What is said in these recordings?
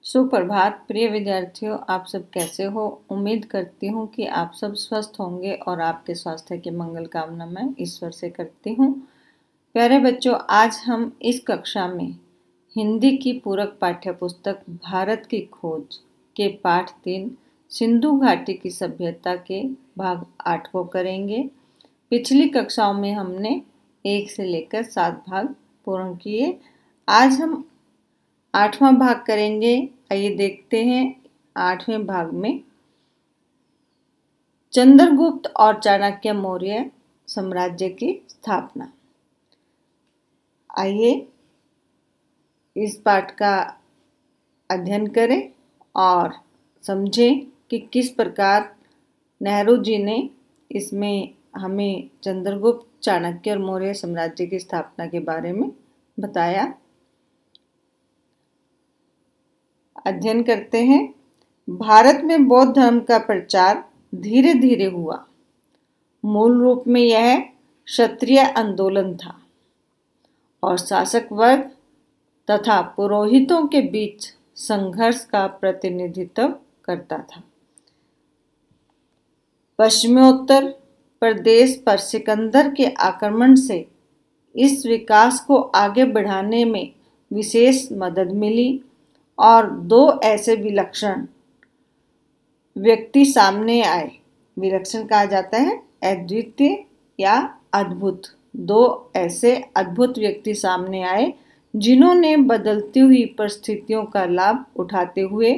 सुप्रभात प्रिय विद्यार्थियों, आप सब कैसे हो। उम्मीद करती हूँ कि आप सब स्वस्थ होंगे और आपके स्वास्थ्य की मंगल कामना मैं ईश्वर से करती हूँ। प्यारे बच्चों, आज हम इस कक्षा में हिंदी की पूरक पाठ्य पुस्तक भारत की खोज के पाठ 3 सिंधु घाटी की सभ्यता के भाग 8 को करेंगे। पिछली कक्षाओं में हमने 1 से लेकर 7 भाग पूर्ण किए। आज हम 8वां भाग करेंगे। आइए देखते हैं 8वें भाग में चंद्रगुप्त और चाणक्य मौर्य साम्राज्य की स्थापना। आइए इस पाठ का अध्ययन करें और समझें कि किस प्रकार नेहरू जी ने इसमें हमें चंद्रगुप्त, चाणक्य और मौर्य साम्राज्य की स्थापना के बारे में बताया। अध्ययन करते हैं। भारत में बौद्ध धर्म का प्रचार धीरे धीरे हुआ। मूल रूप में यह क्षत्रिय आंदोलन था और शासक वर्ग तथा पुरोहितों के बीच संघर्ष का प्रतिनिधित्व करता था। पश्चिमोत्तर प्रदेश पर सिकंदर के आक्रमण से इस विकास को आगे बढ़ाने में विशेष मदद मिली और 2 ऐसे विलक्षण व्यक्ति सामने आए। विलक्षण कहा जाता है अद्वितीय या अद्भुत। 2 ऐसे अद्भुत व्यक्ति सामने आए जिन्होंने बदलती हुई परिस्थितियों का लाभ उठाते हुए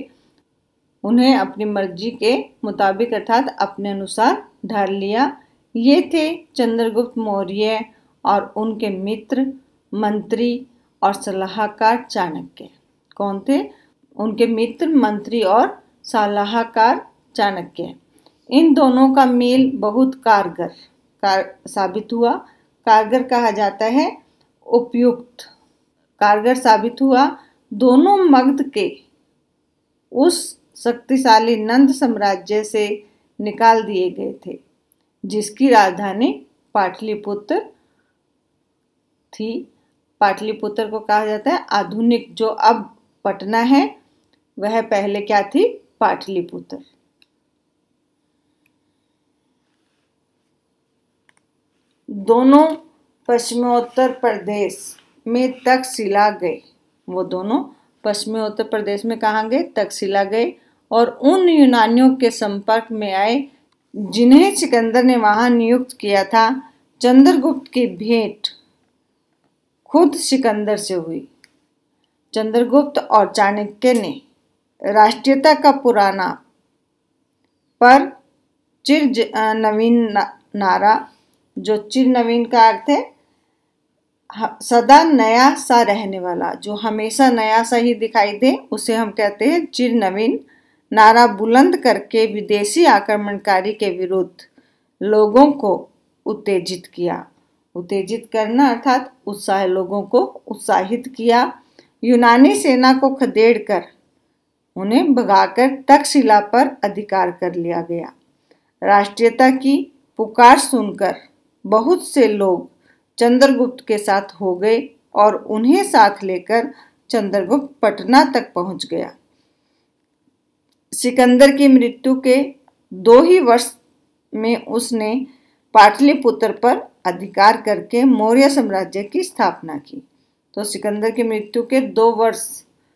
उन्हें अपनी मर्जी के मुताबिक अर्थात अपने अनुसार ढाल लिया। ये थे चंद्रगुप्त मौर्य और उनके मित्र, मंत्री और सलाहकार चाणक्य। कौन थे? उनके मित्र, मंत्री और सलाहकार चाणक्य। इन दोनों का मेल बहुत कारगर साबित हुआ। कारगर कहा जाता है उपयुक्त। कारगर साबित हुआ। दोनों मगध के उस शक्तिशाली नंद साम्राज्य से निकाल दिए गए थे जिसकी राजधानी पाटलिपुत्र थी। पाटलिपुत्र को कहा जाता है आधुनिक जो अब पटना है, वह पहले क्या थी? पाटलिपुत्र। दोनों पश्चिमोत्तर प्रदेश में तक्षशिला गए। वो दोनों पश्चिमोत्तर प्रदेश में कहाँ गए? तक्षशिला गए और उन यूनानियों के संपर्क में आए जिन्हें सिकंदर ने वहां नियुक्त किया था। चंद्रगुप्त की भेंट खुद सिकंदर से हुई। चंद्रगुप्त और चाणक्य ने राष्ट्रीयता का पुराना पर चिर नवीन नारा, जो चिर नवीन का अर्थ है सदा नया सा रहने वाला, जो हमेशा नया सा ही दिखाई दे, उसे हम कहते हैं चिर नवीन नारा बुलंद करके विदेशी आक्रमणकारी के विरुद्ध लोगों को उत्तेजित किया। उत्तेजित करना अर्थात लोगों को उत्साहित किया। यूनानी सेना को खदेड़कर उन्हें भगाकर तक्षशिला पर अधिकार कर लिया गया। राष्ट्रीयता की पुकार सुनकर बहुत से लोग चंद्रगुप्त के साथ हो गए और उन्हें साथ लेकर चंद्रगुप्त पटना तक पहुंच गया। सिकंदर की मृत्यु के 2 ही वर्ष में उसने पाटलिपुत्र पर अधिकार करके मौर्य साम्राज्य की स्थापना की। तो सिकंदर की मृत्यु के 2 वर्ष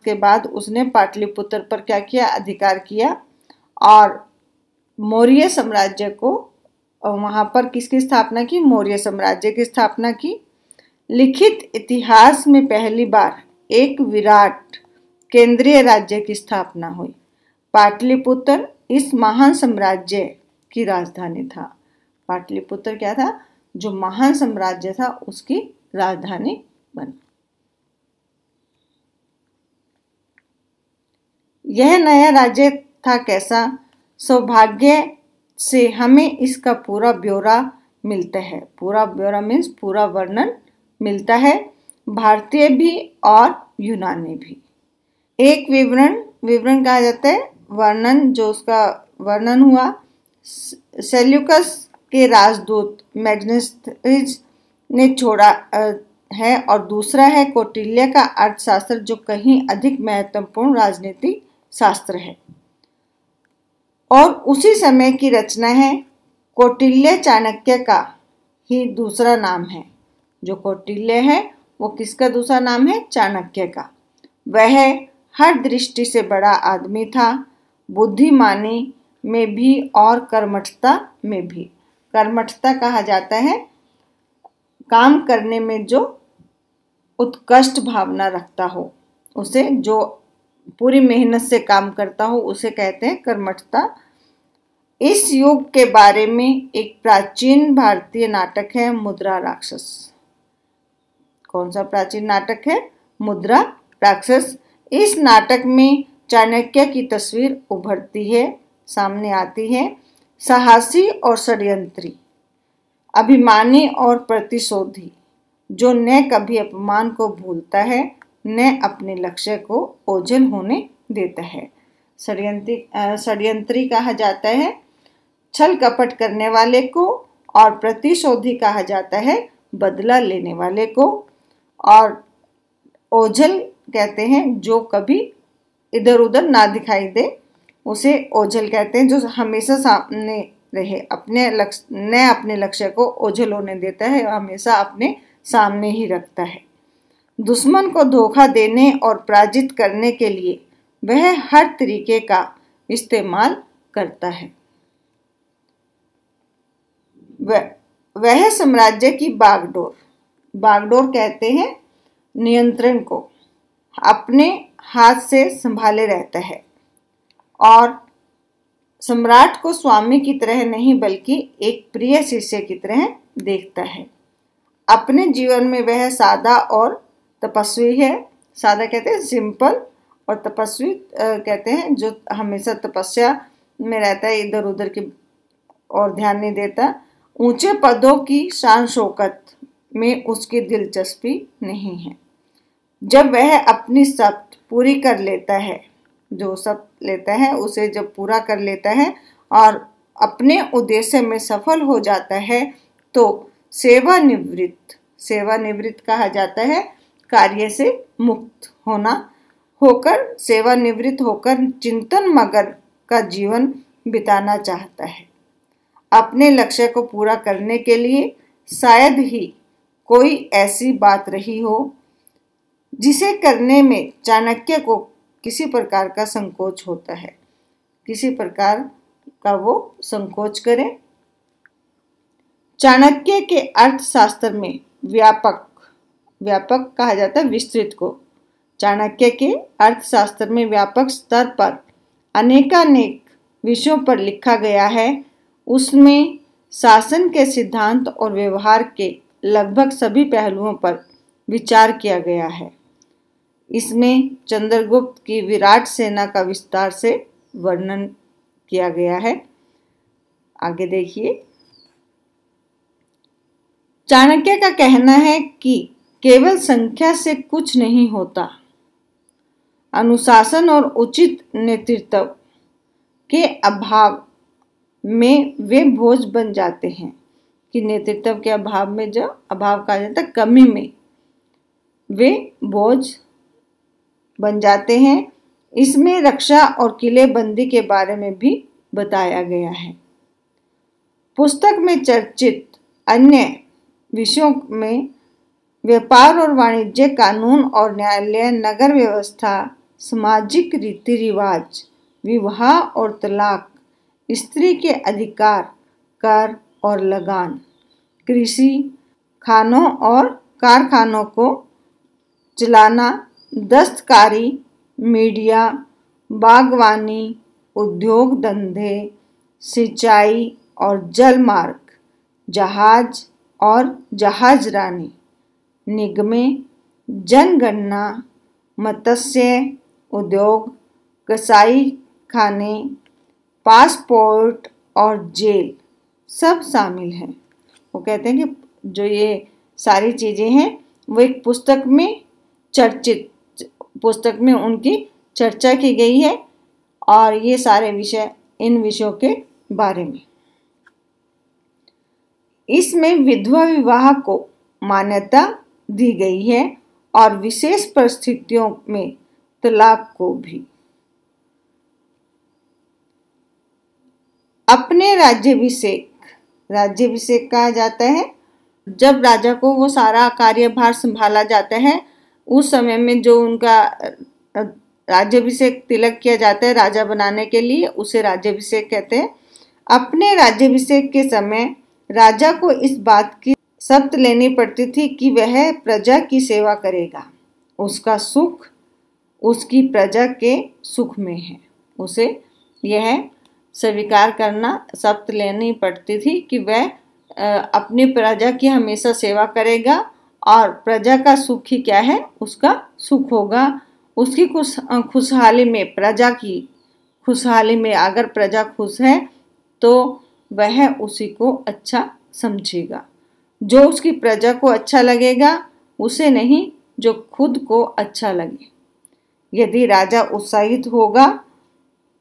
के बाद उसने पाटलिपुत्र पर क्या किया? अधिकार किया और मौर्य साम्राज्य को वहां पर किसकी स्थापना की? मौर्य साम्राज्य की स्थापना की। लिखित इतिहास में पहली बार एक विराट केंद्रीय राज्य की स्थापना हुई। पाटलिपुत्र इस महान साम्राज्य की राजधानी था। पाटलिपुत्र क्या था? जो महान साम्राज्य था उसकी राजधानी बनी। यह नया राज्य था कैसा? सौभाग्य से हमें इसका पूरा ब्यौरा मिलता है। पूरा ब्यौरा मीन्स पूरा वर्णन मिलता है, भारतीय भी और यूनानी भी। एक विवरण कहा जाता है वर्णन, जो उसका वर्णन हुआ। सेल्यूकस के राजदूत मैग्नेस्टिस ने है और दूसरा है कौटिल्य का अर्थशास्त्र, जो कहीं अधिक महत्वपूर्ण राजनीतिक शास्त्र है और उसी समय की रचना है। कौटिल्य चाणक्य का ही दूसरा नाम है। जो कौटिल्य है वो किसका दूसरा नाम है? चाणक्य का। वह हर दृष्टि से बड़ा आदमी था, बुद्धिमानी में भी और कर्मठता में भी। कर्मठता कहा जाता है काम करने में जो उत्कृष्ट भावना रखता हो, उसे जो पूरी मेहनत से काम करता हो उसे कहते हैं कर्मठता। इस युग के बारे में एक प्राचीन भारतीय नाटक है मुद्रा राक्षस। कौन सा प्राचीन नाटक है? मुद्रा राक्षस। इस नाटक में चाणक्य की तस्वीर उभरती है, सामने आती है। साहसी और षड्यंत्री, अभिमानी और प्रतिशोधी, जो न कभी अपमान को भूलता है न अपने लक्ष्य को ओझल होने देता है। षड्यंत्री कहा जाता है छल कपट करने वाले को, और प्रतिशोधी कहा जाता है बदला लेने वाले को, और ओझल कहते हैं जो कभी इधर उधर ना दिखाई दे, उसे ओझल कहते हैं। जो हमेशा सामने रहे, अपने लक्ष्य को ओझल होने देता है, हमेशा अपने सामने ही रखता है। दुश्मन को धोखा देने और पराजित करने के लिए वह हर तरीके का इस्तेमाल करता है। वह साम्राज्य की बागडोर कहते हैं नियंत्रण को, अपने हाथ से संभाले रहता है और सम्राट को स्वामी की तरह नहीं बल्कि एक प्रिय शिष्य की तरह देखता है। अपने जीवन में वह सादा और तपस्वी है। सादा कहते हैं सिंपल, और तपस्वी कहते हैं जो हमेशा तपस्या में रहता है, इधर उधर की और ध्यान नहीं देता। ऊंचे पदों की शान शौकत में उसकी दिलचस्पी नहीं है। जब वह अपनी शर्त पूरी कर लेता है, जो शर्त लेता है उसे जब पूरा कर लेता है और अपने उद्देश्य में सफल हो जाता है तो सेवानिवृत्त कहा जाता है कार्य से मुक्त होकर सेवानिवृत्त होकर चिंतन मग्न का जीवन बिताना चाहता है। अपने लक्ष्य को पूरा करने के लिए शायद ही कोई ऐसी बात रही हो जिसे करने में चाणक्य को किसी प्रकार का संकोच होता है, किसी प्रकार का वो संकोच करे। चाणक्य के अर्थशास्त्र में व्यापक कहा जाता है विस्तृत को। चाणक्य के अर्थशास्त्र में व्यापक स्तर पर अनेकानेक विषयों पर लिखा गया है। उसमें शासन के सिद्धांत और व्यवहार के लगभग सभी पहलुओं पर विचार किया गया है। इसमें चंद्रगुप्त की विराट सेना का विस्तार से वर्णन किया गया है। आगे देखिए। चाणक्य का कहना है कि केवल संख्या से कुछ नहीं होता, अनुशासन और उचित नेतृत्व के अभाव में वे बोझ बन जाते हैं। कि नेतृत्व के अभाव में, जो अभाव कहा जाता है कमी में, वे बोझ बन जाते हैं। इसमें रक्षा और किलेबंदी के बारे में भी बताया गया है। पुस्तक में चर्चित अन्य विषयों में व्यापार और वाणिज्य, कानून और न्यायालय, नगर व्यवस्था, सामाजिक रीति रिवाज, विवाह और तलाक, स्त्री के अधिकार, कर और लगान, कृषि, खानों और कारखानों को चलाना, दस्तकारी, मीडिया, बागवानी, उद्योग धंधे, सिंचाई और जल मार्ग, जहाज और जहाजरानी, निगमें, जनगणना, मत्स्य उद्योग, कसाई खाने, पासपोर्ट और जेल सब शामिल हैं। वो कहते हैं कि जो ये सारी चीज़ें हैं वो एक पुस्तक में उनकी चर्चा की गई है, और ये सारे विषय इन विषयों के बारे में। इसमें विधवा विवाह को मान्यता दी गई है और विशेष परिस्थितियों में तलाक को भी। अपने राज्याभिषेक कहा जाता है। जब राजा को वो सारा कार्यभार संभाला जाता है, उस समय में जो उनका राज्याभिषेक तिलक किया जाता है राजा बनाने के लिए, उसे राज्याभिषेक कहते हैं। अपने राज्याभिषेक के समय राजा को इस बात की शपथ लेनी पड़ती थी कि वह प्रजा की सेवा करेगा। उसका सुख उसकी प्रजा के सुख में है। उसे यह स्वीकार करना, शपथ लेनी पड़ती थी कि वह अपनी प्रजा की हमेशा सेवा करेगा और प्रजा का सुख ही क्या है, उसका सुख होगा। उसकी खुशहाली में, प्रजा की खुशहाली में अगर प्रजा खुश है तो वह उसी को अच्छा समझेगा। जो उसकी प्रजा को अच्छा लगेगा उसे नहीं, जो खुद को अच्छा लगे। यदि राजा उत्साहित होगा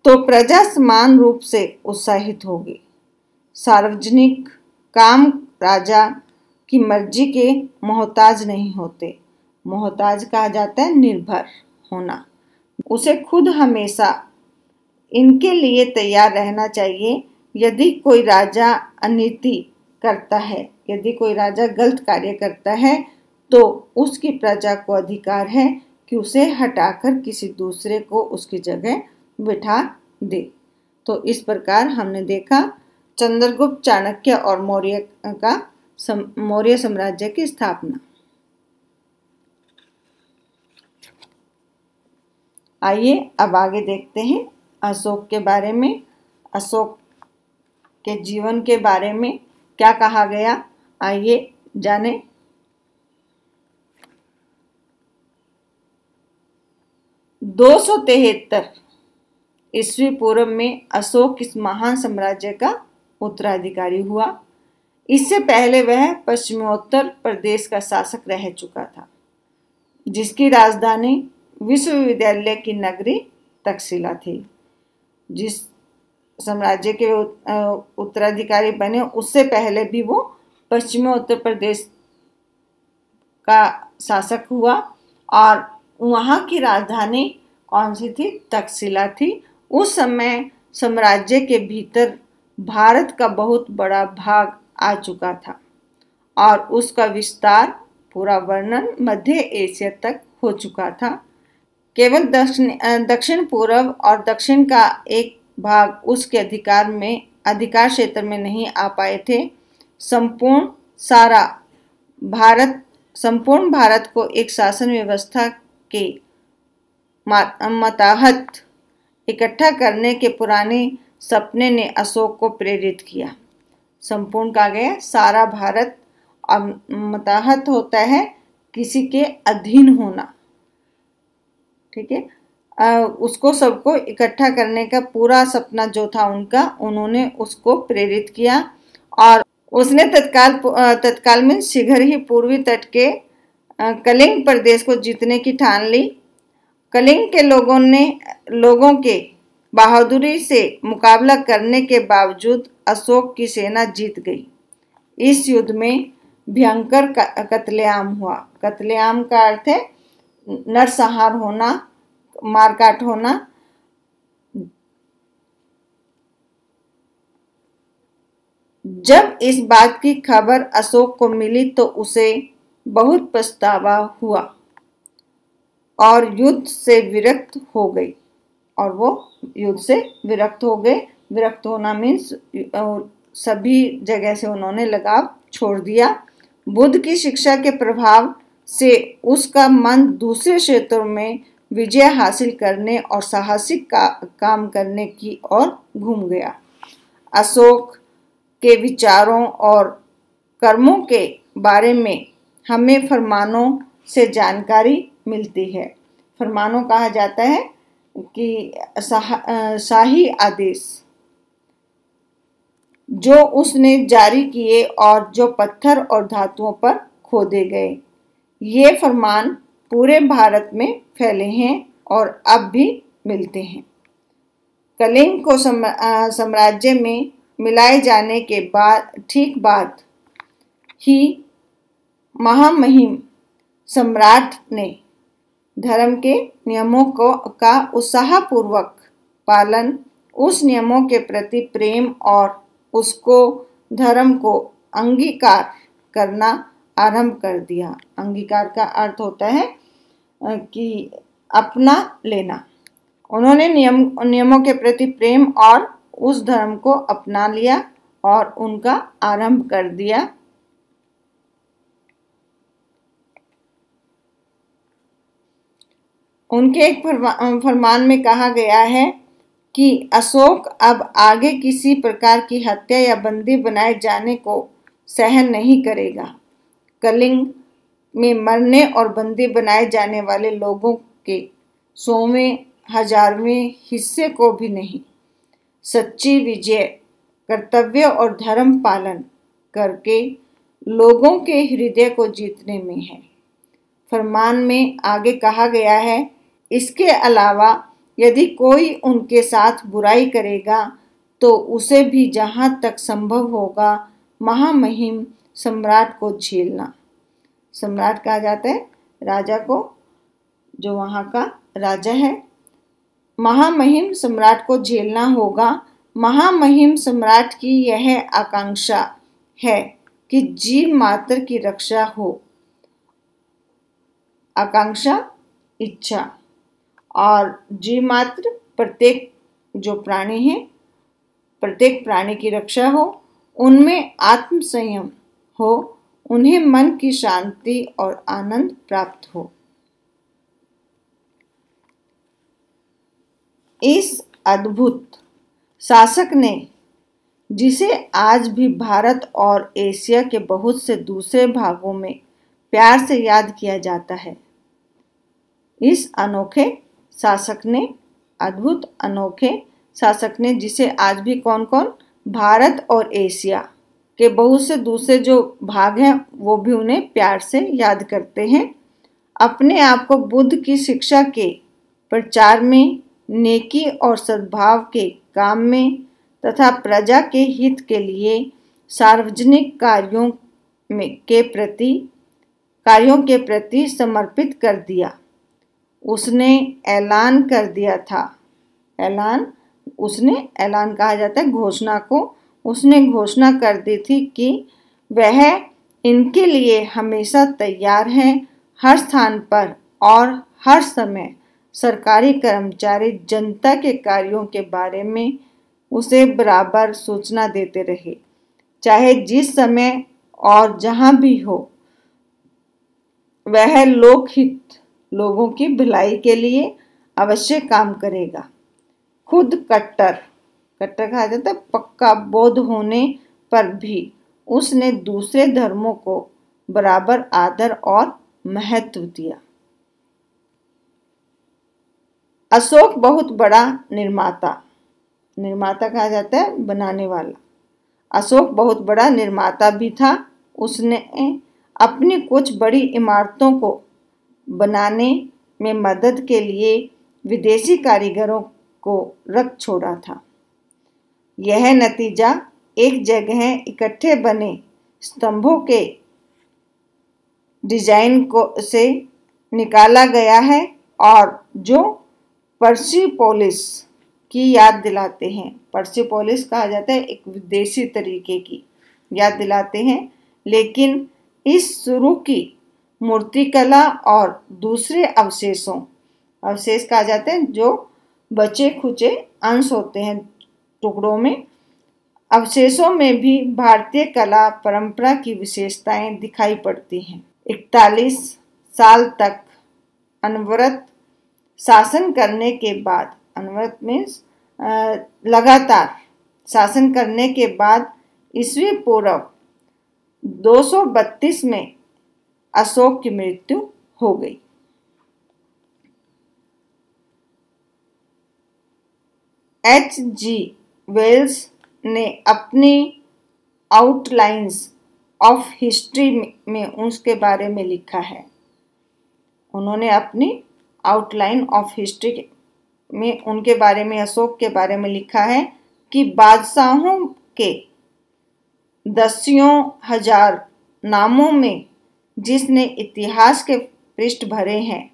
तो प्रजा समान रूप से उत्साहित होगी। सार्वजनिक काम राजा की मर्जी के मोहताज नहीं होते। मोहताज कहा जाता है निर्भर होना। उसे खुद हमेशा इनके लिए तैयार रहना चाहिए। यदि कोई राजा अनीति करता है, यदि कोई राजा गलत कार्य करता है, तो उसकी प्रजा को अधिकार है कि उसे हटाकर किसी दूसरे को उसकी जगह बिठा दे। तो इस प्रकार हमने देखा चंद्रगुप्त, चाणक्य और मौर्य साम्राज्य की स्थापना। आइए अब आगे देखते हैं अशोक के बारे में। अशोक के जीवन के बारे में क्या कहा गया, आइए जाने। 273 ईस्वी पूर्व में अशोक इस महान साम्राज्य का उत्तराधिकारी हुआ। इससे पहले वह पश्चिमोत्तर प्रदेश का शासक रह चुका था, जिसकी राजधानी विश्वविद्यालय की नगरी तक्षशिला थी। जिस साम्राज्य के उत्तराधिकारी बने, उससे पहले भी वो पश्चिमी उत्तर प्रदेश का शासक हुआ और वहाँ की राजधानी कौन सी थी? तक्षशिला थी। उस समय साम्राज्य के भीतर भारत का बहुत बड़ा भाग आ चुका था और उसका विस्तार, पूरा वर्णन मध्य एशिया तक हो चुका था। केवल दक्षिण पूर्व और दक्षिण का एक भाग उसके अधिकार क्षेत्र में नहीं आ पाए थे। संपूर्ण भारत को एक शासन व्यवस्था के मतहत इकट्ठा करने के पुराने सपने ने अशोक को प्रेरित किया। संपूर्ण कहा गया सारा भारत, और मतहत होता है किसी के अधीन होना, ठीक है। उसको सबको इकट्ठा करने का पूरा सपना जो था उनका, उन्होंने उसको प्रेरित किया और उसने तत्काल में शीघ्र ही पूर्वी तट के कलिंग प्रदेश को जीतने की ठान ली। कलिंग के लोगों के बहादुरी से मुकाबला करने के बावजूद अशोक की सेना जीत गई। इस युद्ध में भयंकर कत्लेआम हुआ। कत्लेआम का अर्थ है नरसंहार होना, मारकाट होना। जब इस बात की खबर अशोक को मिली तो उसे बहुत पछतावा हुआ और युद्ध से विरक्त हो गई। और वो युद्ध से विरक्त हो गए। विरक्त होना मीन्स सभी जगह से उन्होंने लगाव छोड़ दिया। बुद्ध की शिक्षा के प्रभाव से उसका मन दूसरे क्षेत्रों में विजय हासिल करने और साहसिक काम करने की ओर घूम गया। अशोक के विचारों और कर्मों के बारे में हमें फरमानों से जानकारी मिलती है। फरमानों कहा जाता है कि शाही आदेश जो उसने जारी किए और जो पत्थर और धातुओं पर खोदे गए। ये फरमान पूरे भारत में फैले हैं और अब भी मिलते हैं। कलिंग को साम्राज्य में मिलाए जाने के ठीक बाद ही महामहिम सम्राट ने धर्म के नियमों का उत्साहपूर्वक पालन, उस नियमों के प्रति प्रेम और उसको धर्म को अंगीकार करना आरंभ कर दिया। अंगीकार का अर्थ होता है कि अपना लेना। उन्होंने नियमों के प्रति प्रेम और उस धर्म को अपना लिया और उनका आरंभ कर दिया। उनके एक फरमान में कहा गया है कि अशोक अब आगे किसी प्रकार की हत्या या बंदी बनाए जाने को सहन नहीं करेगा। कलिंग में मरने और बंदी बनाए जाने वाले लोगों के 100वें 1000वें हिस्से को भी नहीं। सच्ची विजय कर्तव्य और धर्म पालन करके लोगों के हृदय को जीतने में है। फरमान में आगे कहा गया है, इसके अलावा यदि कोई उनके साथ बुराई करेगा तो उसे भी जहां तक संभव होगा महामहिम सम्राट को झेलना। सम्राट कहा जाता है राजा को, जो वहां का राजा है। महामहिम सम्राट को झेलना होगा। महामहिम सम्राट की यह आकांक्षा है कि जीव मात्र की रक्षा हो। आकांक्षा, इच्छा, और जीव मात्र प्रत्येक जो प्राणी है, प्रत्येक प्राणी की रक्षा हो, उनमें आत्म संयम हो, उन्हें मन की शांति और आनंद प्राप्त हो। इस अद्भुत शासक ने, जिसे आज भी भारत और एशिया के बहुत से दूसरे भागों में प्यार से याद किया जाता है, इस अनोखे शासक ने, अद्भुत अनोखे शासक ने, जिसे आज भी कौन कौन, भारत और एशिया के बहुत से दूसरे जो भाग हैं वो भी उन्हें प्यार से याद करते हैं। अपने आप को बुद्ध की शिक्षा के प्रचार में, नेकी और सद्भाव के काम में तथा प्रजा के हित के लिए सार्वजनिक कार्यों के प्रति समर्पित कर दिया। उसने ऐलान कर दिया था, ऐलान कहा जाता है घोषणा को, उसने घोषणा कर दी थी कि वह इनके लिए हमेशा तैयार है। हर स्थान पर और हर समय सरकारी कर्मचारी जनता के कार्यों के बारे में उसे बराबर सूचना देते रहे, चाहे जिस समय और जहां भी हो। वह लोकहित, लोगों की भलाई के लिए अवश्य काम करेगा। खुद कट्टर कहा जाता है पक्का बौद्ध होने पर भी उसने दूसरे धर्मों को बराबर आदर और महत्व दिया। अशोक बहुत बड़ा निर्माता कहा जाता है बनाने वाला। अशोक बहुत बड़ा निर्माता भी था। उसने अपनी कुछ बड़ी इमारतों को बनाने में मदद के लिए विदेशी कारीगरों को रख छोड़ा था। यह नतीजा एक जगह इकट्ठे बने स्तंभों के डिजाइन से निकाला गया है और जो पर्सिपोलिस की याद दिलाते हैं। पर्सिपोलिस कहा जाता है एक विदेशी तरीके की याद दिलाते हैं, लेकिन इस शुरू की मूर्तिकला और दूसरे अवशेष कहा जाता है जो बचे खुचे अंश होते हैं टुकड़ों में, अवशेषों में भी भारतीय कला परंपरा की विशेषताएं दिखाई पड़ती हैं। 41 साल तक अनवरत शासन करने के बाद, अनवरत मीन्स लगातार शासन करने के बाद ईस्वी पूर्व 232 में अशोक की मृत्यु हो गई। H.G. वेल्स ने अपनी आउटलाइंस ऑफ हिस्ट्री में उसके बारे में लिखा है। उन्होंने अपनी आउटलाइन ऑफ हिस्ट्री में उनके बारे में, अशोक के बारे में लिखा है कि बादशाहों के दसियों हजार नामों में जिसने इतिहास के पृष्ठ भरे हैं,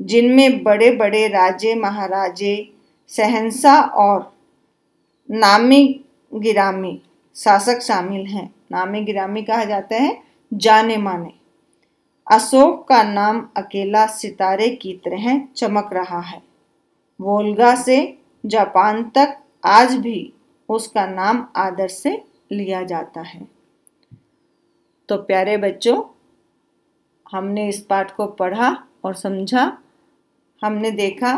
जिनमें बड़े बड़े राजे महाराजे, शहंशाह और नामी गिरामी शासक शामिल हैं। नामी गिरामी कहा जाता है जाने माने। अशोक का नाम अकेला सितारे की तरह चमक रहा है। वोल्गा से जापान तक आज भी उसका नाम आदर से लिया जाता है। तो प्यारे बच्चों, हमने इस पाठ को पढ़ा और समझा। हमने देखा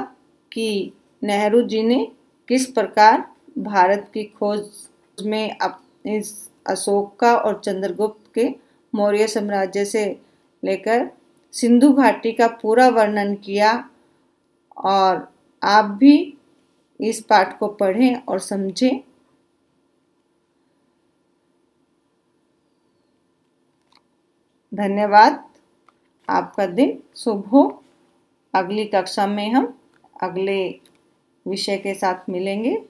कि नेहरू जी ने किस प्रकार भारत की खोज में इस अशोक का और चंद्रगुप्त के मौर्य साम्राज्य से लेकर सिंधु घाटी का पूरा वर्णन किया। और आप भी इस पाठ को पढ़ें और समझें। धन्यवाद। आपका दिन शुभ हो। अगली कक्षा में हम अगले विषय के साथ मिलेंगे।